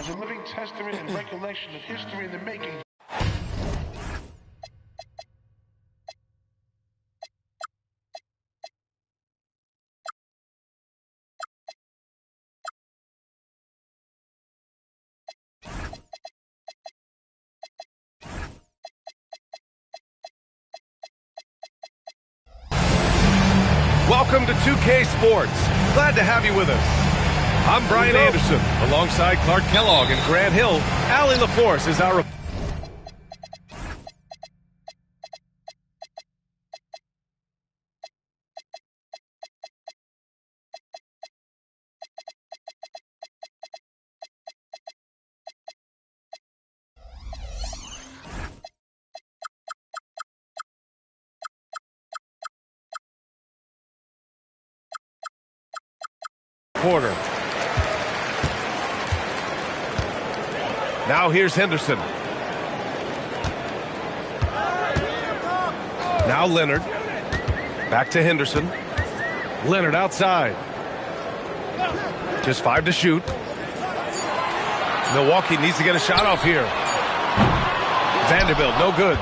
is a living testament and recollection of history in the making. Welcome to 2K Sports. Glad to have you with us. I'm Brian Anderson, alongside Clark Kellogg and Grant Hill. Allie LaForce is our quarter. Now here's Henderson. Now Leonard. Back to Henderson. Leonard outside. Just 5 to shoot. Milwaukee needs to get a shot off here. Vanderbilt, no good.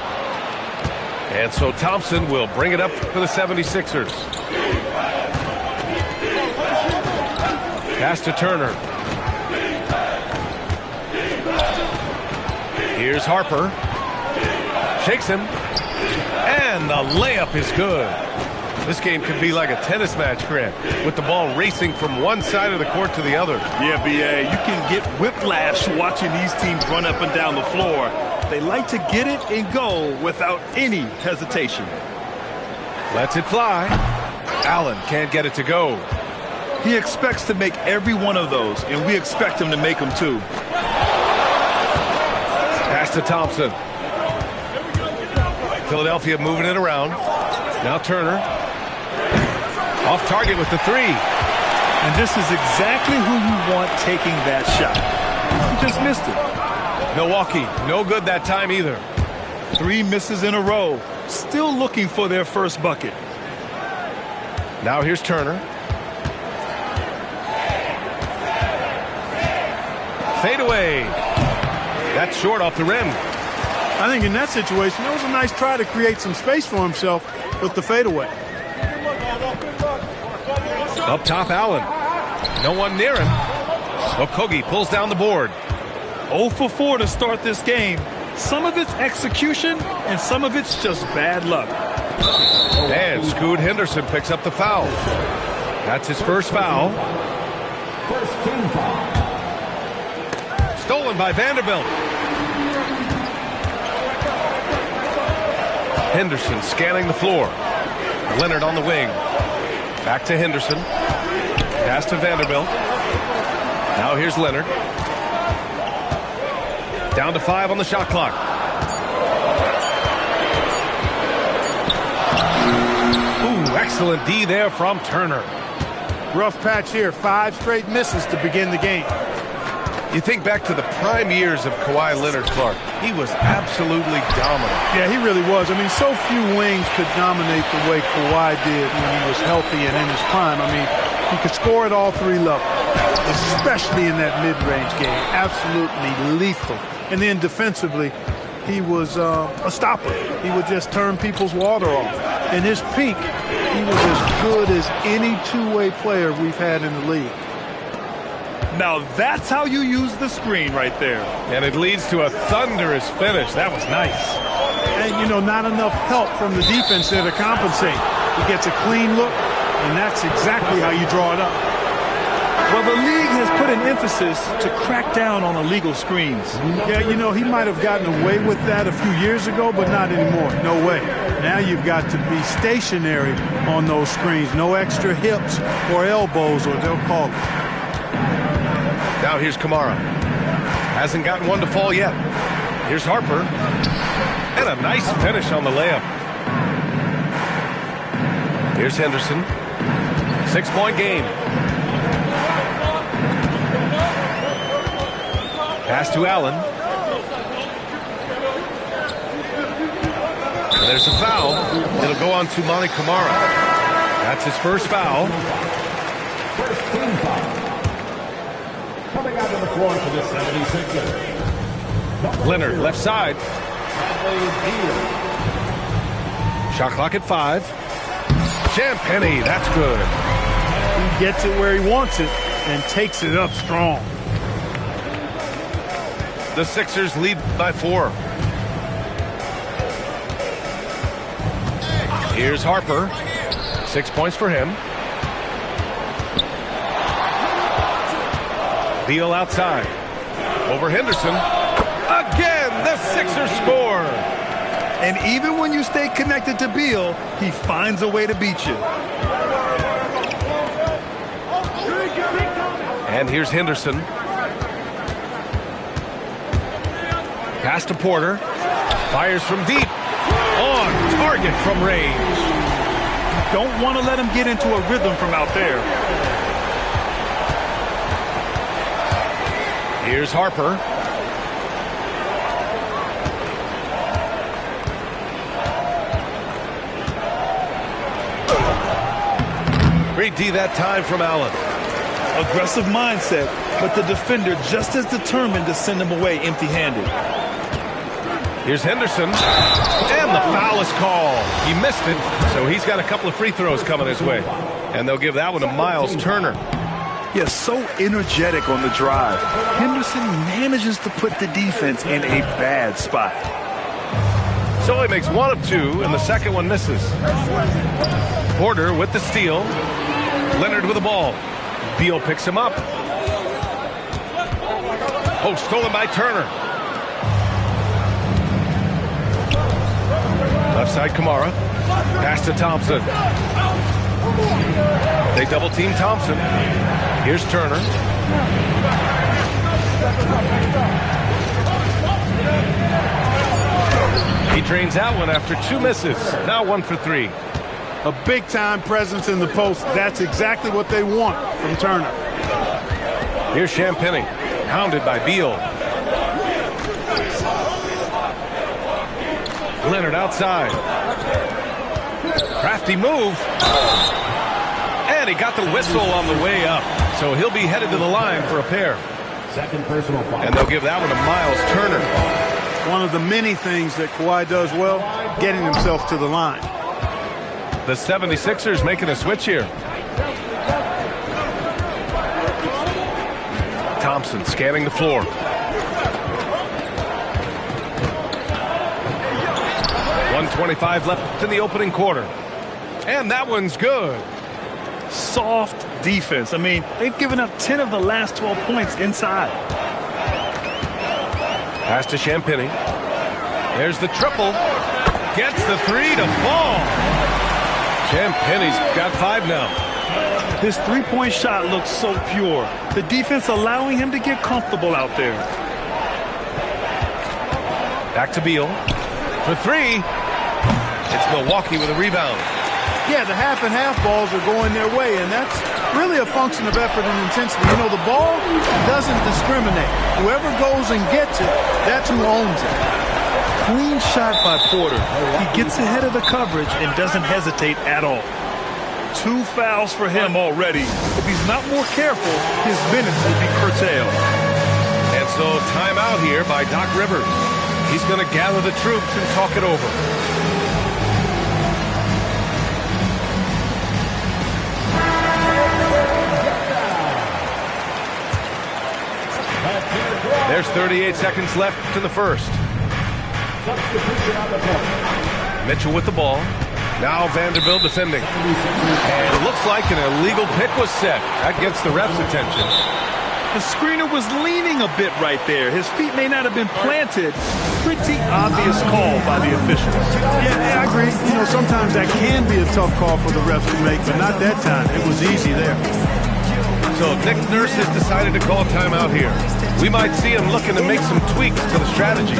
And so Thompson will bring it up for the 76ers. Pass to Turner. Here's Harper. Shakes him. And the layup is good. This game could be like a tennis match, Grant, with the ball racing from one side of the court to the other. Yeah, B.A., you can get whiplash watching these teams run up and down the floor. They like to get it and go without any hesitation. Lets it fly. Allen can't get it to go. He expects to make every one of those, and we expect him to make them too. Pass to Thompson. Philadelphia moving it around. Now Turner. Off target with the 3. And this is exactly who you want taking that shot. He just missed it. Milwaukee, no good that time either. 3 misses in a row. Still looking for their first bucket. Now here's Turner. Fade away. That's short off the rim. I think in that situation, it was a nice try to create some space for himself with the fadeaway. Up top, Allen. No one near him. Okogie pulls down the board. 0 for 4 to start this game. Some of it's execution, and some of it's just bad luck. And Scoot Henderson picks up the foul. That's his first foul. First team foul. Stolen by Vanderbilt. Henderson scanning the floor. Leonard on the wing. Back to Henderson. Pass to Vanderbilt. Now here's Leonard. Down to 5 on the shot clock. Ooh, excellent D there from Turner. Rough patch here. 5 straight misses to begin the game. You think back to the prime years of Kawhi Leonard, Clark. He was absolutely dominant. Yeah, he really was. I mean, so few wings could dominate the way Kawhi did when he was healthy and in his prime. I mean, he could score at all 3 levels, especially in that mid-range game. Absolutely lethal. And then defensively, he was a stopper. He would just turn people's water off. In his peak, he was as good as any two-way player we've had in the league. Now that's how you use the screen right there. And it leads to a thunderous finish. That was nice. And, you know, not enough help from the defense there to compensate. He gets a clean look, and that's exactly how you draw it up. Well, the league has put an emphasis to crack down on illegal screens. Yeah, you know, he might have gotten away with that a few years ago, but not anymore. No way. Now you've got to be stationary on those screens. No extra hips or elbows, or they'll call it. Now here's Kamara. Hasn't gotten one to fall yet. Here's Harper. And a nice finish on the layup. Here's Henderson. 6-point game. Pass to Allen. And there's a foul. It'll go on to Monty Kamara. That's his first foul. First team foul. Coming out to the floor for the 76ers. Leonard, left side. Shot clock at 5. Champagnie, that's good. He gets it where he wants it and takes it up strong. The Sixers lead by 4. Here's Harper. 6 points for him. Beal outside. Over Henderson. Again, the Sixers score. And even when you stay connected to Beal, he finds a way to beat you. And here's Henderson. Pass to Porter. Fires from deep. On target from range. Don't want to let him get into a rhythm from out there. Here's Harper. Great D that time from Allen. Aggressive mindset, but the defender just as determined to send him away empty-handed. Here's Henderson. And the foul is called. He missed it, so he's got a couple of free throws coming his way. And they'll give that one to Miles Turner. Yeah, so energetic on the drive. Henderson manages to put the defense in a bad spot. So he makes 1 of 2, and the second one misses. Porter with the steal. Leonard with the ball. Beal picks him up. Oh, stolen by Turner. Left side, Kamara. Pass to Thompson. They double team Thompson. Here's Turner. He drains that one after 2 misses. Now 1 for 3. A big-time presence in the post. That's exactly what they want from Turner. Here's Champagnie, hounded by Beal. Leonard outside. Crafty move. And he got the whistle on the way up. So he'll be headed to the line for a pair. Second personal foul. And they'll give that one to Miles Turner. One of the many things that Kawhi does well, getting himself to the line. The 76ers making a switch here. Thompson scanning the floor. 1:25 left in the opening quarter. And that one's good. Soft defense. I mean, they've given up 10 of the last 12 points inside. Pass to Champagnie. There's the triple. Gets the 3 to fall. Champagnie's got 5 now. His three-point shot looks so pure. The defense allowing him to get comfortable out there. Back to Beal. For 3. It's Milwaukee with a rebound. Yeah, the half and half balls are going their way, and that's really a function of effort and intensity. You know, the ball doesn't discriminate. Whoever goes and gets it, that's who owns it. Clean shot by Porter. He gets ahead of the coverage and doesn't hesitate at all. 2 fouls for him already. If he's not more careful, his minutes will be curtailed. And so timeout here by Doc Rivers. He's going to gather the troops and talk it over. There's 38 seconds left in the first. Mitchell with the ball. Now Vanderbilt defending. And it looks like an illegal pick was set. That gets the ref's attention. The screener was leaning a bit right there. His feet may not have been planted. Pretty obvious call by the officials. Yeah, I agree. You know, sometimes that can be a tough call for the refs to make, but not that time. It was easy there. So Nick Nurse has decided to call timeout here. We might see him looking to make some tweaks to the strategy.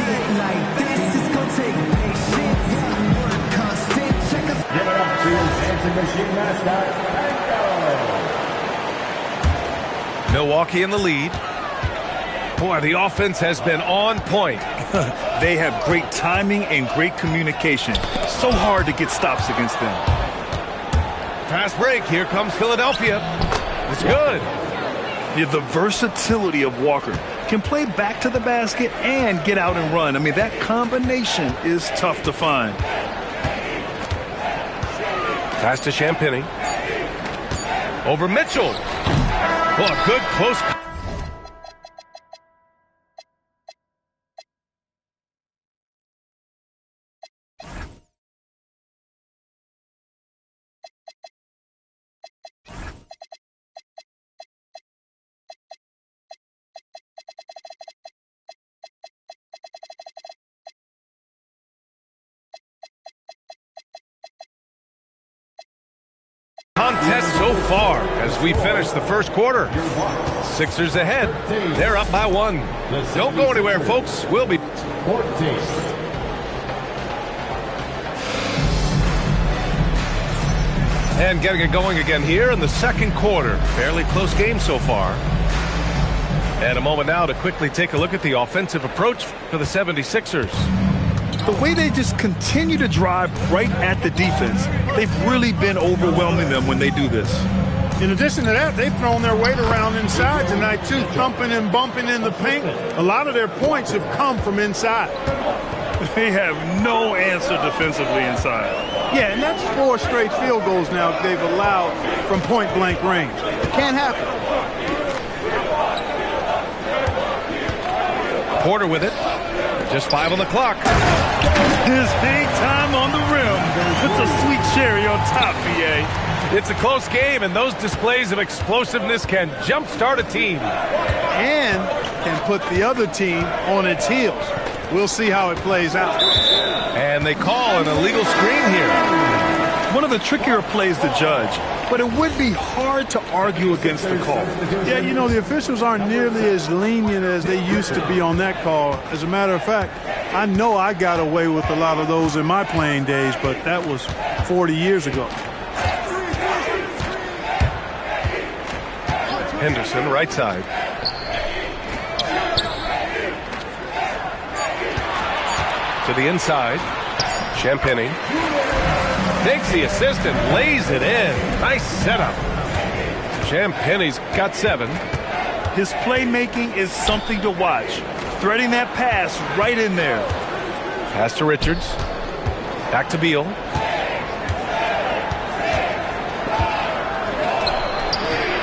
Give it up to dancing machine mascot, Milwaukee in the lead. Boy, the offense has been on point. They have great timing and great communication. So hard to get stops against them. Fast break. Here comes Philadelphia. It's good. Yeah, the versatility of Walker. Can play back to the basket and get out and run. I mean, that combination is tough to find. Pass to Champagny. Over Mitchell. Well, a good close. Contest so far as we finish the first quarter. Sixers ahead. They're up by 1. Don't go anywhere, folks. We'll be... And getting it going again here in the second quarter. Fairly close game so far. And a moment now to quickly take a look at the offensive approach for the 76ers. The way they just continue to drive right at the defense, they've really been overwhelming them when they do this. In addition to that, they've thrown their weight around inside tonight, too, thumping and bumping in the paint. A lot of their points have come from inside. They have no answer defensively inside. Yeah, and that's 4 straight field goals now they've allowed from point-blank range. It can't happen. Porter with it. Just 5 on the clock. His hang time on the rim. It's a sweet cherry on top, BA. It's a close game, and those displays of explosiveness can jumpstart a team. And can put the other team on its heels. We'll see how it plays out. And they call an illegal screen here. One of the trickier plays to judge, but it would be hard to argue against the call. Yeah, you know, the officials aren't nearly as lenient as they used to be on that call. As a matter of fact, I know I got away with a lot of those in my playing days, but that was 40 years ago. Henderson, right side. To the inside. Champagny. Takes the assist and lays it in. Nice setup. Champagny's got 7. His playmaking is something to watch. Threading that pass right in there. Pass to Richards. Back to Beal.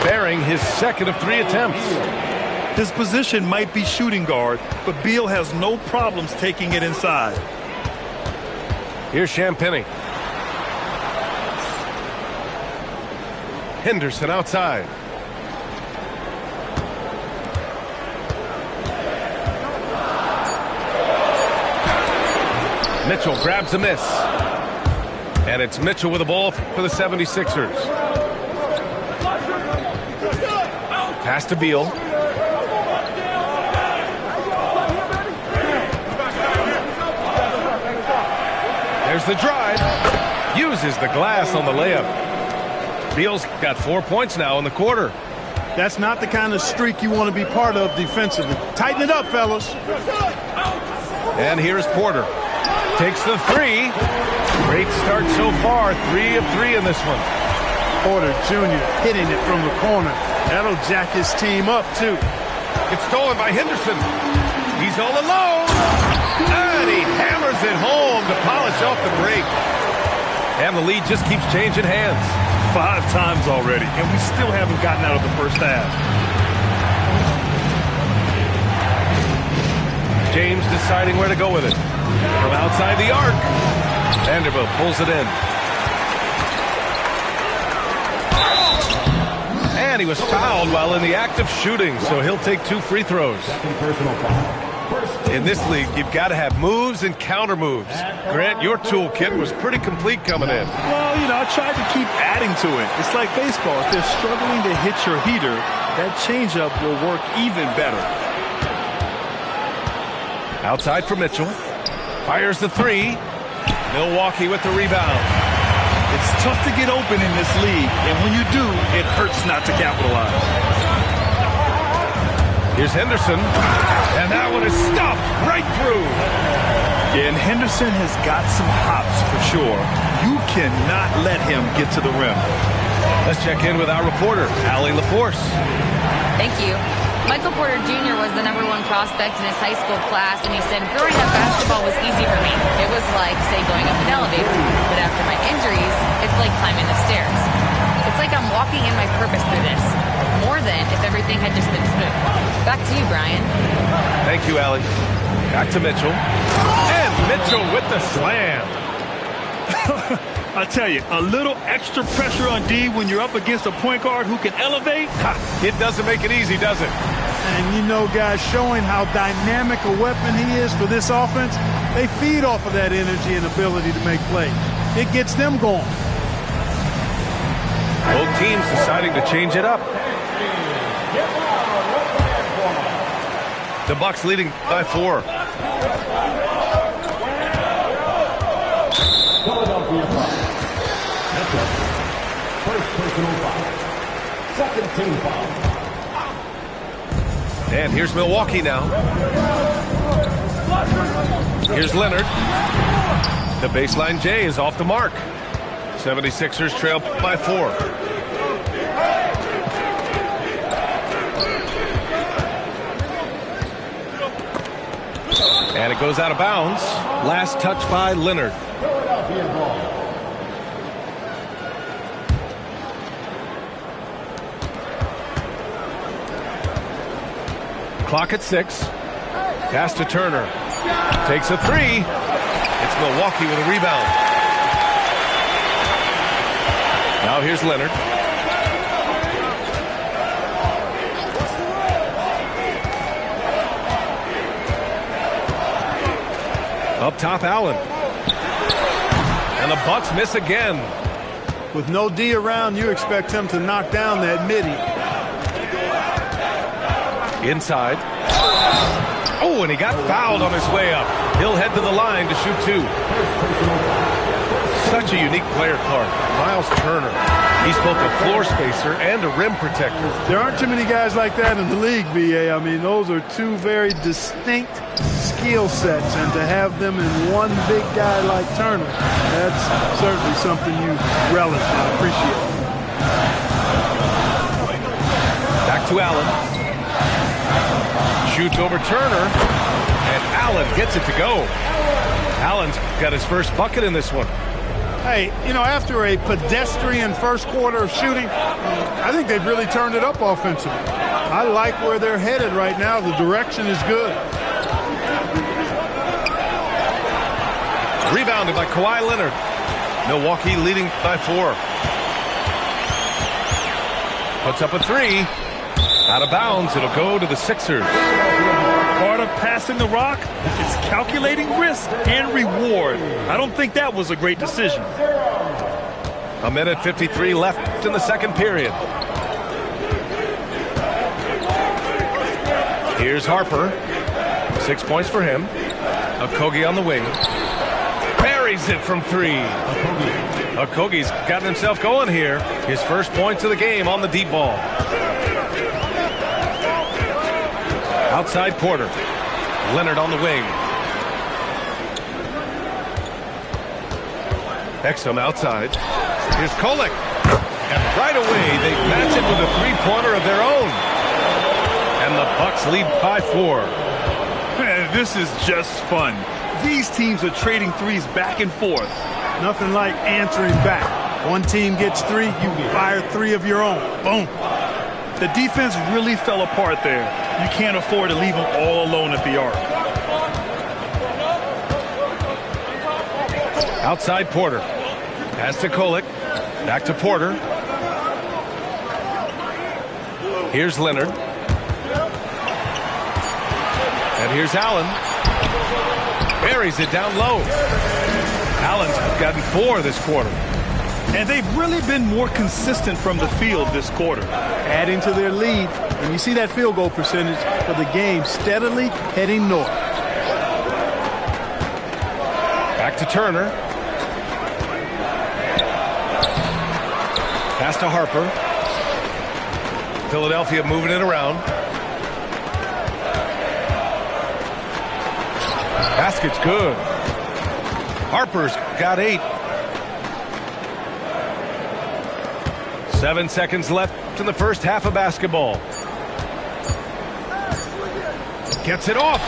Bearing his second of 3 attempts. His position might be shooting guard, but Beal has no problems taking it inside. Here's Champagny. Henderson outside. Mitchell grabs a miss. And it's Mitchell with the ball for the 76ers. Pass to Beal. There's the drive. Uses the glass on the layup. Beal's got 4 points now in the quarter. That's not the kind of streak you want to be part of defensively. Tighten it up, fellas. And here's Porter. Takes the 3. Great start so far. 3 of 3 in this one. Porter Jr. hitting it from the corner. That'll jack his team up, too. It's stolen by Henderson. He's all alone. And he hammers it home to polish off the break. And the lead just keeps changing hands. 5 times already, and we still haven't gotten out of the first half. James deciding where to go with it. From outside the arc. Vanderbilt pulls it in. And he was fouled while in the act of shooting, so he'll take 2 free throws. Personal foul. In this league, you've got to have moves and counter moves. Grant, your toolkit was pretty complete coming in. Well, you know, I tried to keep adding to it. It's like baseball. If they're struggling to hit your heater, that changeup will work even better. Outside for Mitchell. Fires the 3. Milwaukee with the rebound. It's tough to get open in this league, and when you do, it hurts not to capitalize. Here's Henderson, and that one is stuffed right through. Yeah, and Henderson has got some hops for sure. You cannot let him get to the rim. Let's check in with our reporter, Allie LaForce. Thank you. Michael Porter Jr. was the #1 prospect in his high school class, and he said, growing up, basketball was easy for me. It was like, say, going up an elevator. But after my injuries, it's like climbing the stairs. It's like I'm walking in my purpose through this, more than if everything had just been smooth. Back to you, Brian. Thank you, Allie. Back to Mitchell. And Mitchell with the slam. I tell you, a little extra pressure on D when you're up against a point guard who can elevate. It doesn't make it easy, does it? And you know, guys, showing how dynamic a weapon he is for this offense, they feed off of that energy and ability to make plays. It gets them going. Both teams deciding to change it up. The Bucks leading by 4. Philadelphia foul. First personal foul. Second team foul. And here's Milwaukee now. Here's Leonard. The baseline J is off the mark. 76ers trail by 4. And it goes out of bounds. Last touch by Leonard. Philadelphia ball. Clock at 6. Pass to Turner. Takes a 3. It's Milwaukee with a rebound. Now here's Leonard. Up top, Allen. And the Bucks miss again. With no D around, you expect him to knock down that midi. Inside. Oh, and he got fouled on his way up. He'll head to the line to shoot 2. Such a unique player, Clark. Miles Turner. He's both a floor spacer and a rim protector. There aren't too many guys like that in the league, BA. I mean, those are two very distinct skill sets, and to have them in one big guy like Turner, that's certainly something you relish and appreciate. Back to Allen. Shoots over Turner, and Allen gets it to go. Allen's got his first bucket in this one. Hey, you know, after a pedestrian first quarter of shooting, I think they've really turned it up offensively. I like where they're headed right now. The direction is good. Rebounded by Kawhi Leonard. Milwaukee leading by 4. Puts up a 3. Out of bounds. It'll go to the Sixers. Part of passing the rock is calculating risk and reward. I don't think that was a great decision. 1:53 left in the second period. Here's Harper. 6 points for him. Okogie on the wing. Buries it from 3. Okogie's gotten himself going here. His first points of the game on the deep ball. Outside Porter. Leonard on the wing. Exum outside. Here's Kolek. And right away, they match it with a three-pointer of their own. And the Bucks lead by 4. Man, this is just fun. These teams are trading threes back and forth. Nothing like answering back. One team gets 3, you fire 3 of your own. Boom. The defense really fell apart there. You can't afford to leave them all alone at the arc. Outside Porter. Pass to Kolek. Back to Porter. Here's Leonard. And here's Allen. Buries it down low. Allen's gotten 4 this quarter. And they've really been more consistent from the field this quarter. Adding to their lead, and you see that field goal percentage for the game steadily heading north. Back to Turner. Pass to Harper. Philadelphia moving it around. Basket's good. Harper's got 8. 7 seconds left in the first half of basketball. Gets it off.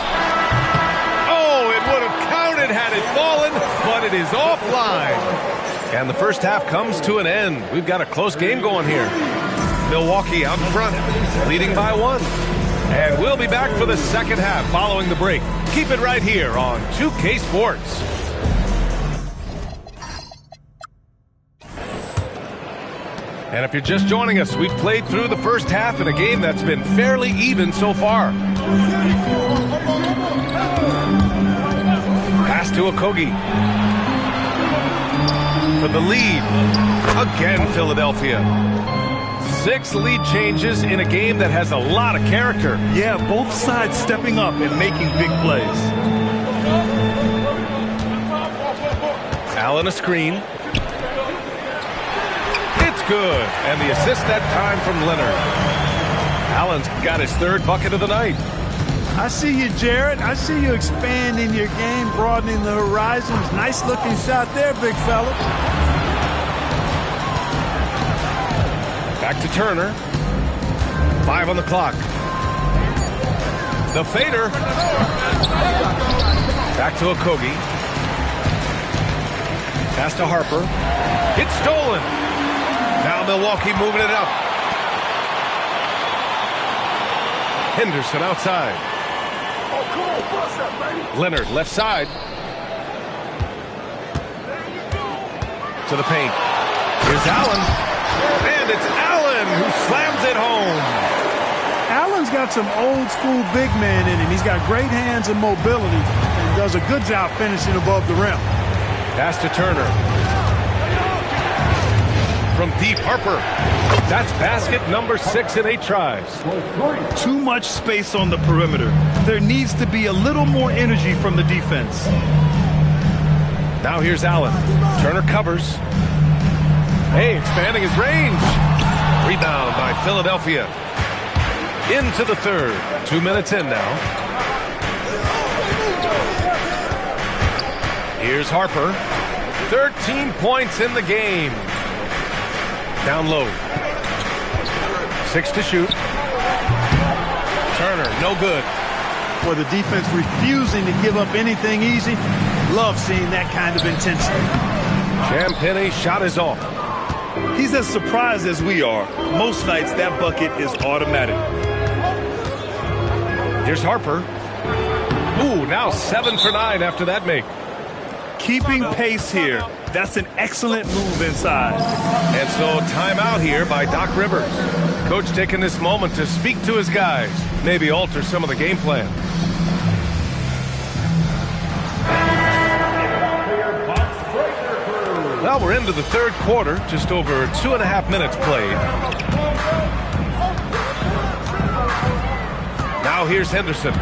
Oh, it would have counted had it fallen, but it is offline. And the first half comes to an end. We've got a close game going here. Milwaukee out in front, leading by 1. And we'll be back for the second half following the break. Keep it right here on 2K Sports. And if you're just joining us, we've played through the first half in a game that's been fairly even so far. Pass to Okogie. For the lead. Again, Philadelphia. 6 lead changes in a game that has a lot of character. Yeah, both sides stepping up and making big plays. Allen a screen. It's good. And the assist that time from Leonard. Allen's got his 3rd bucket of the night. I see you, Jared. I see you expanding your game, broadening the horizons. Nice looking shot there, big fella. Back to Turner. 5 on the clock. The fader. Back to Okogie. Pass to Harper. It's stolen. Now Milwaukee moving it up. Henderson outside. Leonard left side. To the paint. Here's Allen. And it's Allen who slams it home. Allen's got some old school big man in him. He's got great hands and mobility and does a good job finishing above the rim. Pass to Turner. From deep, Harper. That's basket number 6 in 8 tries. Too much space on the perimeter. There needs to be a little more energy from the defense. Now here's Allen. Turner covers. Hey, expanding his range. Rebound by Philadelphia. Into the 3rd. 2 minutes in now. Here's Harper. 13 points in the game. Down low. 6 to shoot. Turner, no good. For the defense refusing to give up anything easy. Love seeing that kind of intensity. Champagne's shot is off. He's as surprised as we are. Most nights that bucket is automatic. Here's Harper. Ooh, now 7 for 9 after that make. Keeping pace here. That's an excellent move inside. And so timeout here by Doc Rivers. Coach taking this moment to speak to his guys. Maybe alter some of the game plan. Well, we're into the 3rd quarter. Just over 2.5 minutes played. Now here's Henderson.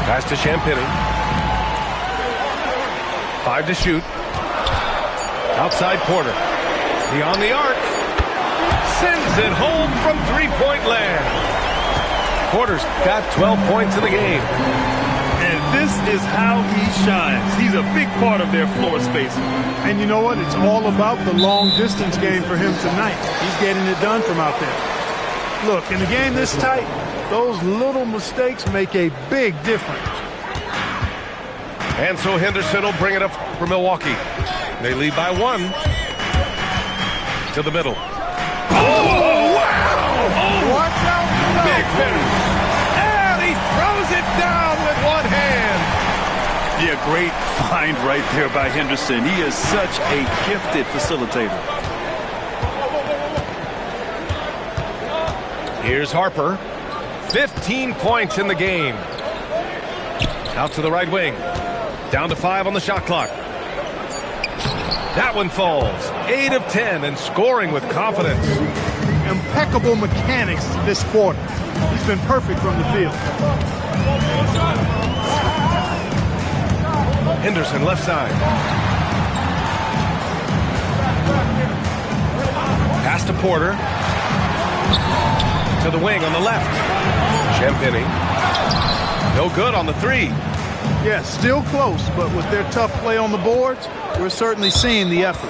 Pass to Champagnie. 5 to shoot. Outside Porter. Beyond the arc. Sends it home from 3-point land. Porter's got 12 points in the game. And this is how he shines. He's a big part of their floor spacing. And you know what? It's all about the long distance game for him tonight. He's getting it done from out there. Look, in a game this tight, those little mistakes make a big difference. And so Henderson will bring it up for Milwaukee. They lead by 1. To the middle. Oh, wow! Oh, watch out! Big finish. And he throws it down with one hand. Yeah, great find right there by Henderson. He is such a gifted facilitator. Here's Harper. 15 points in the game. Out to the right wing. Down to 5 on the shot clock. That one falls. 8 of 10 and scoring with confidence. Impeccable mechanics this quarter. He's been perfect from the field. Henderson left side. Pass to Porter. To the wing on the left. Champagnie. No good on the 3. Yeah, still close, but with their tough play. play on the boards, we're certainly seeing the effort.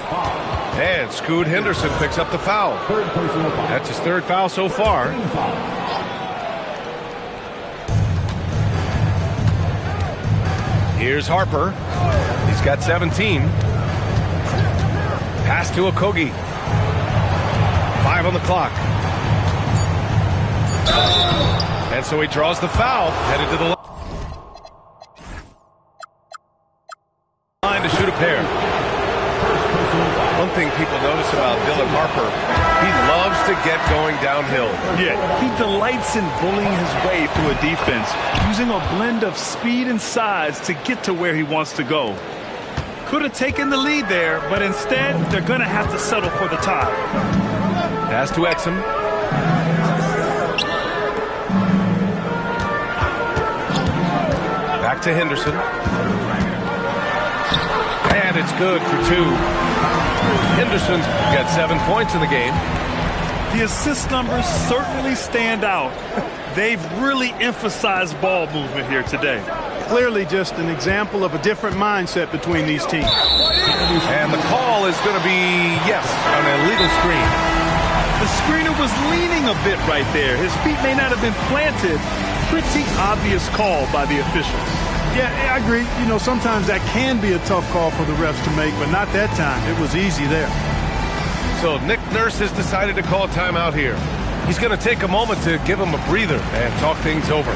And Scoot Henderson picks up the foul. Third personal foul. That's his third foul so far. Team foul. Here's Harper. He's got 17. Pass to Okogie. 5 on the clock. And so he draws the foul, headed to the line to shoot a pair. One thing people notice about Dylan Harper, he loves to get going downhill. Yeah, he delights in bullying his way through a defense, using a blend of speed and size to get to where he wants to go. Could have taken the lead there, but instead, they're going to have to settle for the tie. Pass to Exum. Back to Henderson. And it's good for 2. Henderson's got 7 points in the game. The assist numbers certainly stand out. They've really emphasized ball movement here today. Clearly just an example of a different mindset between these teams. And the call is going to be, yes, an illegal screen. The screener was leaning a bit right there. His feet may not have been planted. Pretty obvious call by the officials. Yeah, I agree. You know, sometimes that can be a tough call for the refs to make, but not that time. It was easy there. So Nick Nurse has decided to call a timeout here. He's going to take a moment to give him a breather and talk things over.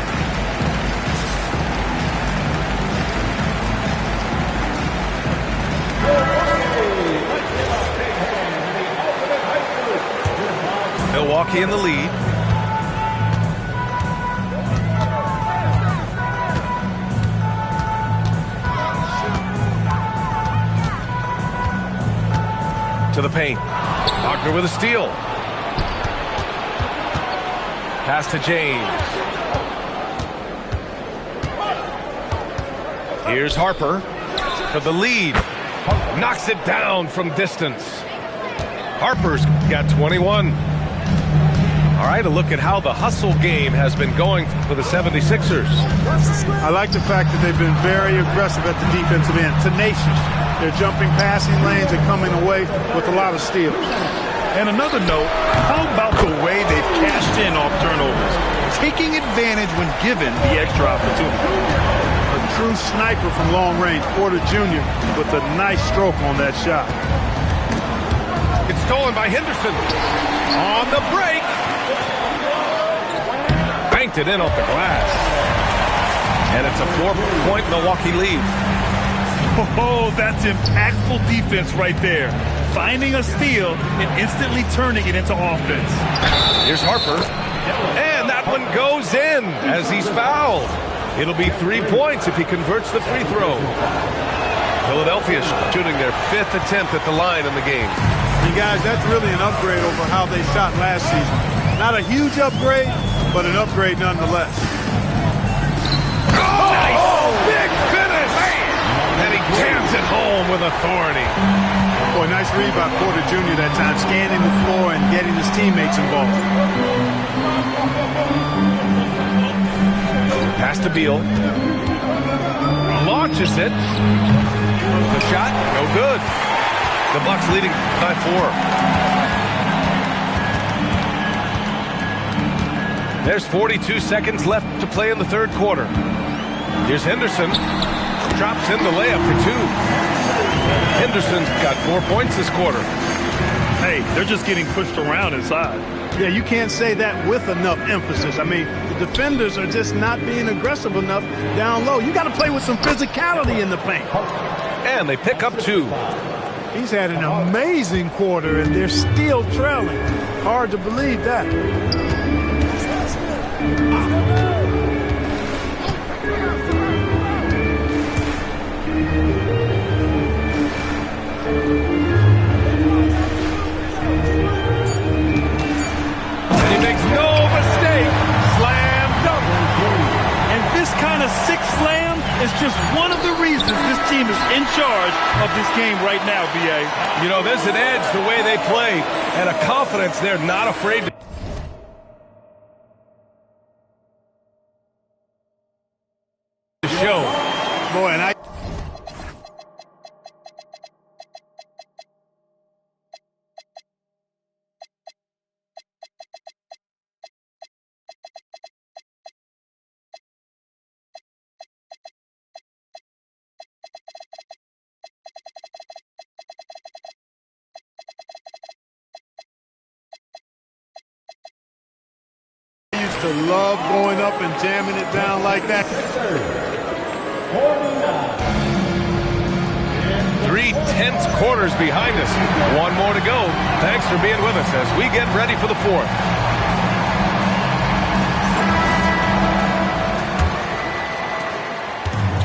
Milwaukee in the lead. To the paint. Wagner with a steal. Pass to James. Here's Harper for the lead. Knocks it down from distance. Harper's got 21. All right, a look at how the hustle game has been going for the 76ers. I like the fact that they've been very aggressive at the defensive end, tenacious. They're jumping passing lanes and coming away with a lot of steals. And another note, how about the way they've cashed in off turnovers, taking advantage when given the extra opportunity. A true sniper from long range, Porter Jr. with a nice stroke on that shot. It's stolen by Henderson. On the break. Banked it in off the glass. And it's a 4-point Milwaukee lead. Oh, that's impactful defense right there. Finding a steal and instantly turning it into offense. Here's Harper. And that one goes in as he's fouled. It'll be 3 points if he converts the free throw. Philadelphia shooting their 5th attempt at the line in the game. You guys, that's really an upgrade over how they shot last season. Not a huge upgrade, but an upgrade nonetheless. Oh, nice. Big finish. And he jams it home with authority. Boy, nice read by Porter Jr. that time, scanning the floor and getting his teammates involved. Pass to Beal. Launches it. The shot, no good. The Bucks leading by 4. There's 42 seconds left to play in the third quarter. Here's Henderson. Drops in the layup for 2. Henderson's got 4 points this quarter. Hey, they're just getting pushed around inside. Yeah, you can't say that with enough emphasis. I mean, the defenders are just not being aggressive enough down low. You got to play with some physicality in the paint. And they pick up 2. He's had an amazing quarter, and they're still trailing. Hard to believe that. And he makes no mistake. Slam dunk. And this kind of sick slam is just one of the reasons this team is in charge of this game right now, B.A. You know, there's an edge the way they play and a confidence they're not afraid to show. Boy, and to love going up and jamming it down like that. 3 tense quarters behind us. One more to go. Thanks for being with us as we get ready for the fourth.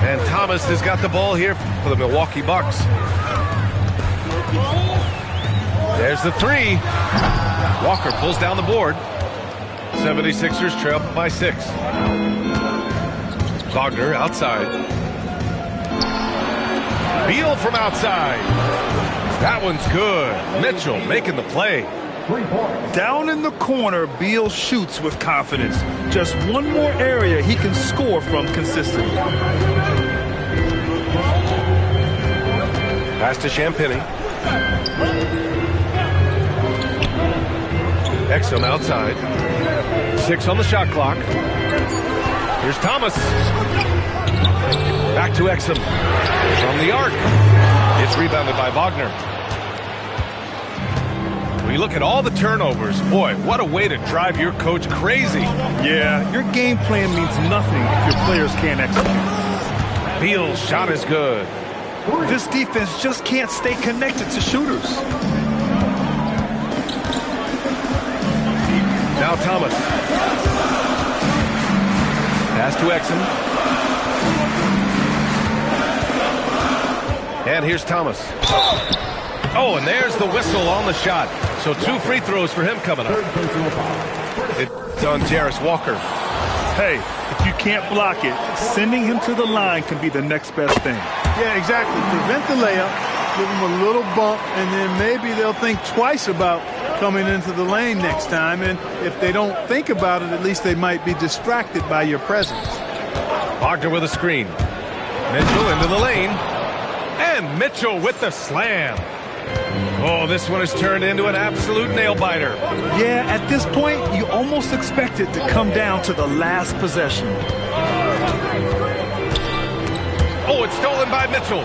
And Thomas has got the ball here for the Milwaukee Bucks. There's the three. Walker pulls down the board. 76ers trail by 6. Wagner outside. Beal from outside. That one's good. Mitchell making the play. Down in the corner, Beal shoots with confidence. Just one more area he can score from consistently. Pass to Champagny. Exum outside. 6 on the shot clock. Here's Thomas. Back to Exum. From the arc. It's rebounded by Wagner. When you look at all the turnovers, boy, what a way to drive your coach crazy. Yeah, your game plan means nothing if your players can't execute. Beal's shot is good. This defense just can't stay connected to shooters. Now Thomas. Pass to Exum. And here's Thomas. Oh, and there's the whistle on the shot. So 2 free throws for him coming up. It's on Jarris Walker. Hey, if you can't block it, sending him to the line can be the next best thing. Yeah, exactly. Prevent the layup, give them a little bump, and then maybe they'll think twice about coming into the lane next time. And if they don't think about it, at least they might be distracted by your presence. Wagner with a screen. Mitchell into the lane. And Mitchell with the slam. Oh, this one has turned into an absolute nail-biter. Yeah, at this point, you almost expect it to come down to the last possession. Oh, it's stolen by Mitchell.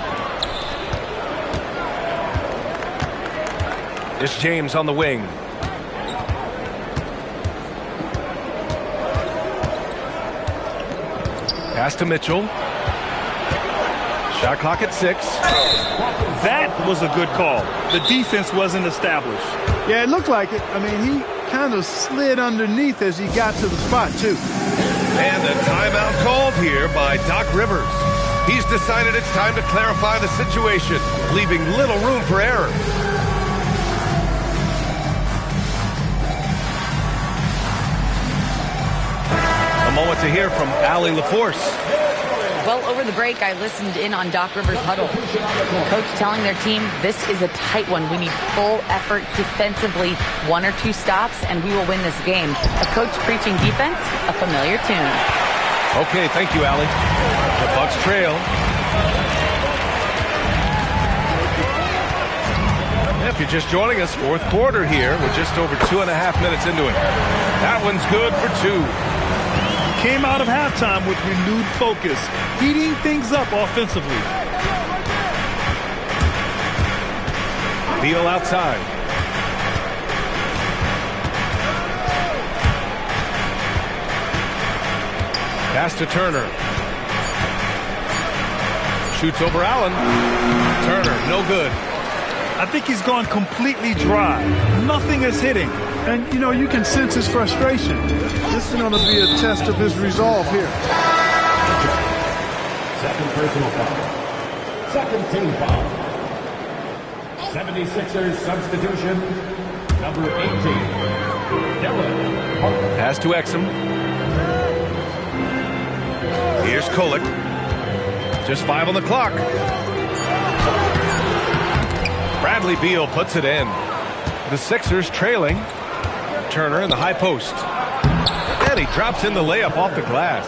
It's James on the wing. Pass to Mitchell. Shot clock at 6. That was a good call. The defense wasn't established. Yeah, it looked like it. I mean, he kind of slid underneath as he got to the spot, too. And a timeout called here by Doc Rivers. He's decided it's time to clarify the situation, leaving little room for error. A moment to hear from Allie LaForce. Well, over the break, I listened in on Doc Rivers' huddle. Coach telling their team, this is a tight one. We need full effort defensively, 1 or 2 stops, and we will win this game. A coach preaching defense, a familiar tune. Okay, thank you, Allie. The Bucks trail. If you're just joining us, 4th quarter here. We're just over 2.5 minutes into it. That one's good for 2. Came out of halftime with renewed focus, heating things up offensively. Beal outside. Pass to Turner. Shoots over Allen. Turner, no good. I think he's gone completely dry. Nothing is hitting. And, you know, you can sense his frustration. This is going to be a test of his resolve here. Second personal foul. Second team foul. 76ers substitution, number 18, Dylan Harper. Pass to Exum. Here's Kolek. Just 5 on the clock. Bradley Beal puts it in. The Sixers trailing. Turner in the high post. And he drops in the layup off the glass.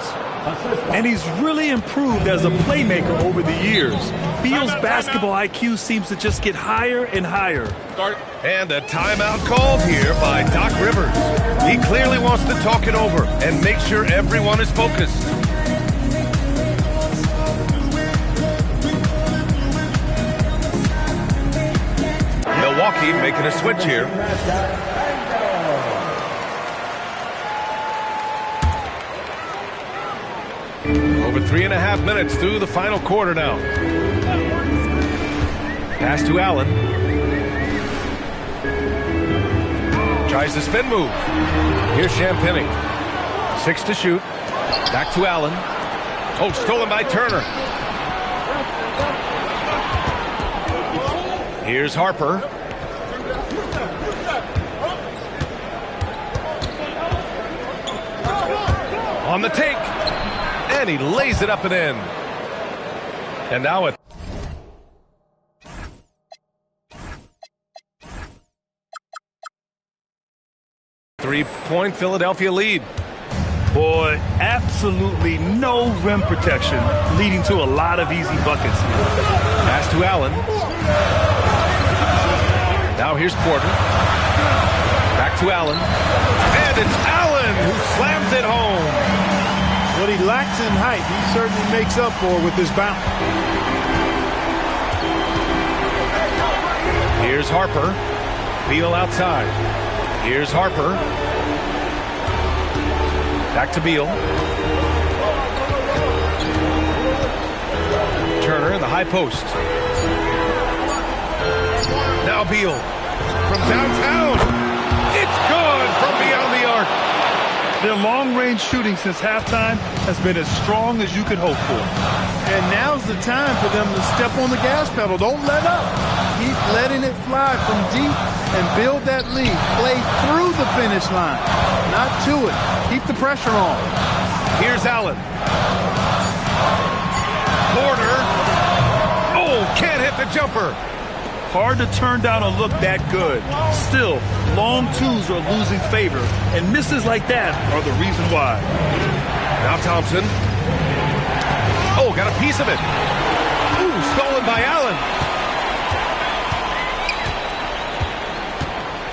And he's really improved as a playmaker over the years. Beal's basketball IQ seems to just get higher and higher. And a timeout called here by Doc Rivers. He clearly wants to talk it over and make sure everyone is focused. Milwaukee making a switch here. 3.5 minutes through the final quarter now. Pass to Allen. Tries the spin move. Here's Champagny. 6 to shoot. Back to Allen. Oh, stolen by Turner. Here's Harper. On the take. And he lays it up and in. And now a three-point Philadelphia lead. Boy, absolutely no rim protection, leading to a lot of easy buckets. Pass to Allen. Now here's Porter. Back to Allen. And it's Allen who slams it home. What he lacks in height, he certainly makes up for with his bounce. Here's Harper. Beal outside. Here's Harper. Back to Beal. Turner in the high post. Now Beal from downtown. It's good from beyond the arc. Their long-range shooting since halftime has been as strong as you could hope for. And now's the time for them to step on the gas pedal. Don't let up. Keep letting it fly from deep and build that lead. Play through the finish line, not to it. Keep the pressure on. Here's Allen. Porter. Oh, can't hit the jumper. Hard to turn down a look that good. Still, long twos are losing favor, and misses like that are the reason why. Now Thompson. Oh, got a piece of it. Ooh, stolen by Allen.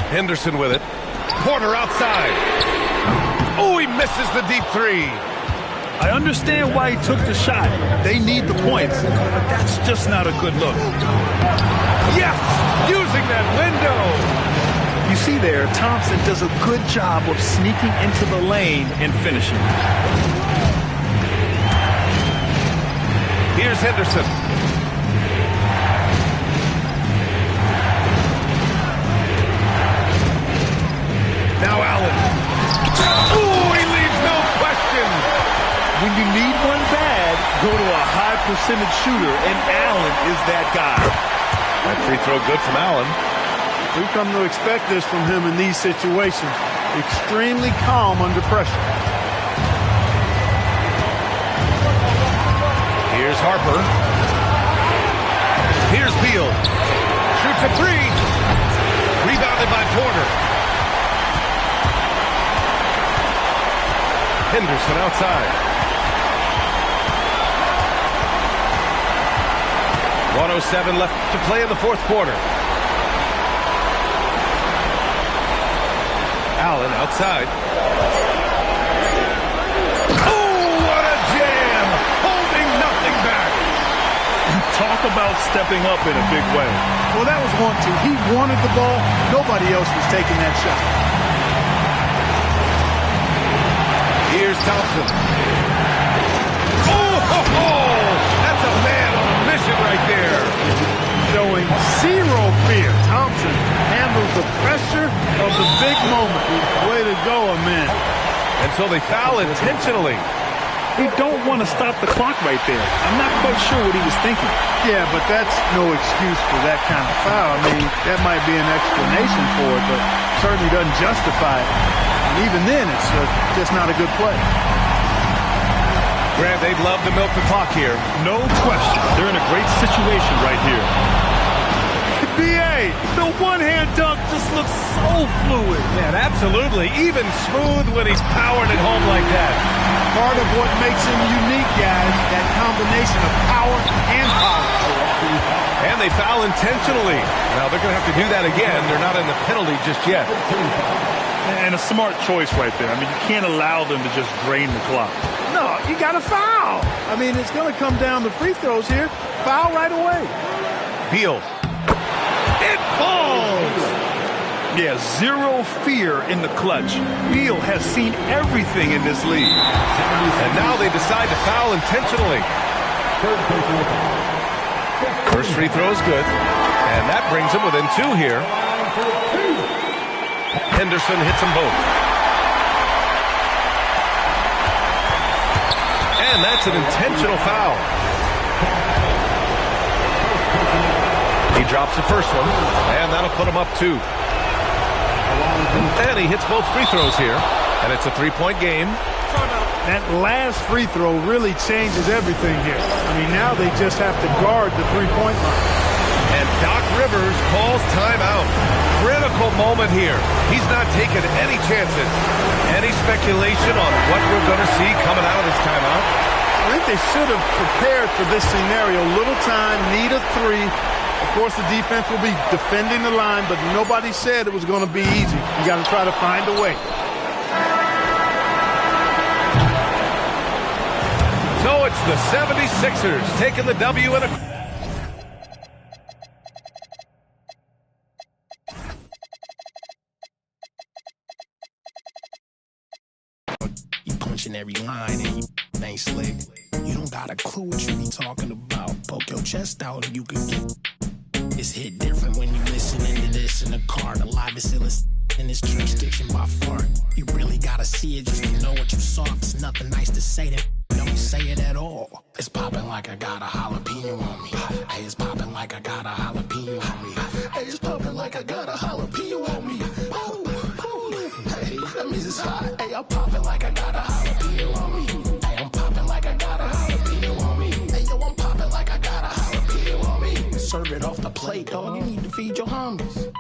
Henderson with it. Porter outside. Oh, he misses the deep three. I understand why he took the shot. They need the points, but that's just not a good look. Yes, using that window. You see there, Thompson does a good job of sneaking into the lane and finishing. Here's Henderson. Now Allen. Oh, he leaves no question. When you need one bad, go to a high percentage shooter, and Allen is that guy. That free throw good from Allen. We come to expect this from him in these situations. Extremely calm under pressure. Here's Harper. Here's Beal. Shoots a three. Rebounded by Porter. Henderson outside. 1:07 left to play in the fourth quarter. Allen outside. Oh, what a jam! Holding nothing back. Talk about stepping up in a big way. Well, that was 1-2. He wanted the ball. Nobody else was taking that shot. Here's Thompson. Oh, that's a man on a mission right there. Showing zero fear. Thompson handles the pressure of the big moment. Way to go, man. And so they foul intentionally. They don't want to stop the clock right there. I'm not quite sure what he was thinking. Yeah, but that's no excuse for that kind of foul. I mean, that might be an explanation for it, but certainly doesn't justify it. And even then, it's just not a good play. Grant, they'd love to milk the clock here. No question. They're in a great situation right here. BA, the one-hand dunk just looks so fluid. Man, absolutely. Even smooth when he's powering it home like that. Part of what makes him unique, guys, that combination of power and power. And they foul intentionally. Now, they're going to have to do that again. They're not in the penalty just yet. And a smart choice right there. I mean, you can't allow them to just drain the clock. No, you got to foul. I mean, it's going to come down to free throws here. Foul right away. Beal. It falls. Yeah, zero fear in the clutch. Beal has seen everything in this league. And now they decide to foul intentionally. First free throw is good. And that brings them within 2 here. Henderson hits them both. And that's an intentional foul. He drops the first one, and that'll put him up 2. And he hits both free throws here, and it's a 3-point game. That last free throw really changes everything here. I mean, now they just have to guard the three-point line. And Doc Rivers calls timeout. Critical moment here. He's not taking any chances. Any speculation on what we're going to see coming out of this timeout? I think they should have prepared for this scenario. Little time, need a 3. Of course, the defense will be defending the line, but nobody said it was going to be easy. You got to try to find a way. So it's the 76ers taking the W in a... You punching every line and you ain't slick. You don't got a clue what you be talking about. Poke your chest out and you can get. It's hit different when you listening to this in the car. The live is illest in this jurisdiction by far. You really gotta see it just to know what you saw. It's nothing nice to say that. Don't say it at all. It's popping like I got a jalapeno on me. Hey, it's popping like I got a jalapeno on me. Hey, it's popping like I got a jalapeno on me. Hey, that means it's hot. Hey, I'm popping like I got a jalapeno on me. Hey, I'm popping like I got a jalapeno on me. Hey, yo, I'm popping like I got a jalapeno on me. Serve it off the plate, dog. You need to feed your homies.